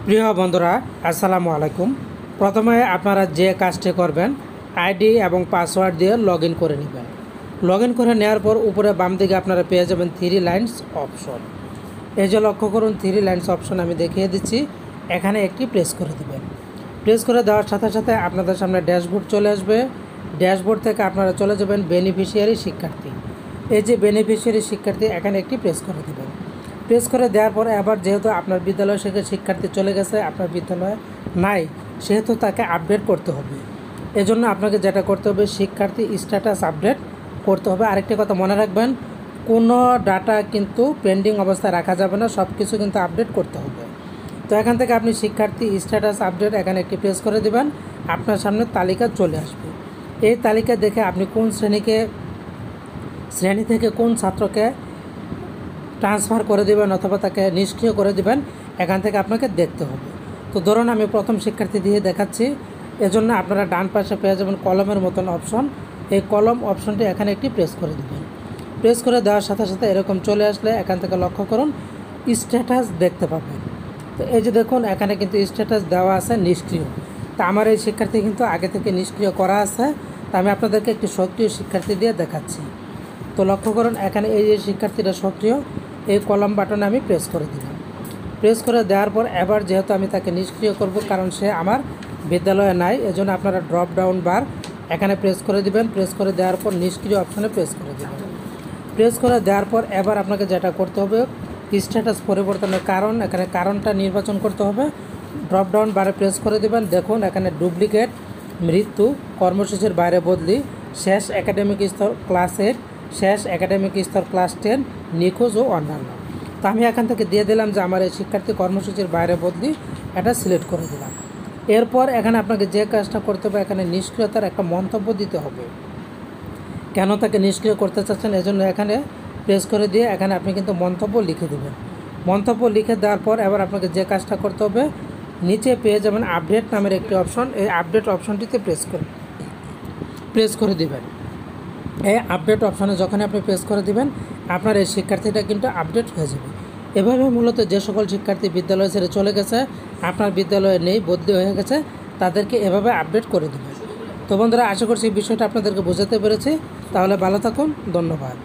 প্রিয় বন্ধুরা, আসসালামু আলাইকুম। প্রথমে আপনারা যে কাজটি করবেন, আইডি এবং পাসওয়ার্ড দিয়ে লগ ইন করে নেবেন। লগ ইন করে নেওয়ার পর উপরে বাম দিকে আপনারা পেয়ে যাবেন 3 লাইনস অপশন। এই যে লক্ষ্য করুন 3 লাইনস অপশন আমি দেখিয়ে দিচ্ছি, এখানে একটি প্রেস করে দেবেন। প্রেস করে দেওয়ার সাথে সাথে আপনাদের সামনে ড্যাশবোর্ড চলে আসবে। ড্যাশবোর্ড থেকে আপনারা চলে যাবেন বেনিফিশিয়ারি শিক্ষার্থী। এই যে বেনিফিশিয়ারি শিক্ষার্থী, এখানে একটি প্রেস করে দেবেন। প্রেস করে দেওয়ার পরে আবার যেহেতু আপনার বিদ্যালয় থেকে শিক্ষার্থী চলে গেছে, আপনার বিদ্যালয়ে নাই, সেহেতু তাকে আপডেট করতে হবে। এজন্য আপনাকে যেটা করতে হবে, শিক্ষার্থী স্ট্যাটাস আপডেট করতে হবে। আরেকটি কথা মনে রাখবেন, কোনো ডাটা কিন্তু পেন্ডিং অবস্থায় রাখা যাবে না, সব কিছু কিন্তু আপডেট করতে হবে। তো এখান থেকে আপনি শিক্ষার্থী স্ট্যাটাস আপডেট এখানে একটি প্রেস করে দেবেন, আপনার সামনে তালিকা চলে আসবে। এই তালিকা দেখে আপনি কোন শ্রেণী থেকে কোন ছাত্রকে ট্রান্সফার করে দেবেন অথবা তাকে নিষ্ক্রিয় করে দেবেন, এখান থেকে আপনাকে দেখতে হবে। তো ধরুন আমি প্রথম শিক্ষার্থী দিয়ে দেখাচ্ছি, এজন্য আপনারা ডান পাশে পেয়ে যাবেন কলমের মতন অপশন। এই কলম অপশনটি এখানে একটি প্রেস করে দেবেন। প্রেস করে দেওয়ার সাথে সাথে এরকম চলে আসলে এখান থেকে লক্ষ্য করুন স্ট্যাটাস দেখতে পাবেন। তো এই যে দেখুন, এখানে কিন্তু স্ট্যাটাস দেওয়া আছে নিষ্ক্রিয়। তা আমার এই শিক্ষার্থী কিন্তু আগে থেকে নিষ্ক্রিয় করা আছে। তা আমি আপনাদেরকে একটি সক্রিয় শিক্ষার্থী দিয়ে দেখাচ্ছি। তো লক্ষ্য করুন এখানে এই যে শিক্ষার্থীরা সক্রিয়, এই কলম বাটনে আমি প্রেস করে দিলাম। প্রেস করে দেওয়ার পর এবার যেহেতু আমি তাকে নিষ্ক্রিয় করব, কারণ সে আমার বিদ্যালয়ে নাই, এজন্য আপনারা ড্রপ ডাউন বার এখানে প্রেস করে দিবেন। প্রেস করে দেওয়ার পর নিষ্ক্রিয় অপশনে প্রেস করে দেবেন। প্রেস করে দেওয়ার পর এবার আপনাকে যেটা করতে হবে, স্ট্যাটাস পরিবর্তনের কারণ, এখানে কারণটা নির্বাচন করতে হবে। ড্রপ ডাউন বারে প্রেস করে দেবেন। দেখুন এখানে ডুপ্লিকেট, মৃত্যু, কর্মসূচির বাইরে বদলি, শেষ একাডেমিক স্তর ক্লাস 8, শেষ একাডেমিক স্তর ক্লাস 10, নিখোঁজ ও অন্যান্য। তো আমি এখান থেকে দিয়ে দিলাম যে আমার এই শিক্ষার্থী কর্মসূচির বাইরে বদলি, এটা সিলেক্ট করে দিলাম। এরপর এখানে আপনাকে যে কাজটা করতে হবে, এখানে নিষ্ক্রিয়তার একটা মন্তব্য দিতে হবে, কেন তাকে নিষ্ক্রিয় করতে চাচ্ছেন। এজন্য এখানে প্রেস করে দিয়ে এখানে আপনি কিন্তু মন্তব্য লিখে দেবেন। মন্তব্য লিখে দেওয়ার পর এবার আপনাকে যে কাজটা করতে হবে, নিচে পেয়ে যাবেন আপডেট নামের একটি অপশন। এই আপডেট অপশনটিতে প্রেস করে দেবেন। এই আপডেট অপশানে যখন আপনি প্রেস করে দিবেন, আপনার এই শিক্ষার্থীটা কিন্তু আপডেট হয়ে যাবে। এভাবে মূলত যে সকল শিক্ষার্থী বিদ্যালয় ছেড়ে চলে গেছে, আপনার বিদ্যালয়ে নেই, বদলি হয়ে গেছে, তাদেরকে এভাবে আপডেট করে দেবেন। তো বন্ধুরা, আশা করছি এই বিষয়টা আপনাদেরকে বোঝাতে পেরেছি। তাহলে ভালো থাকুন, ধন্যবাদ।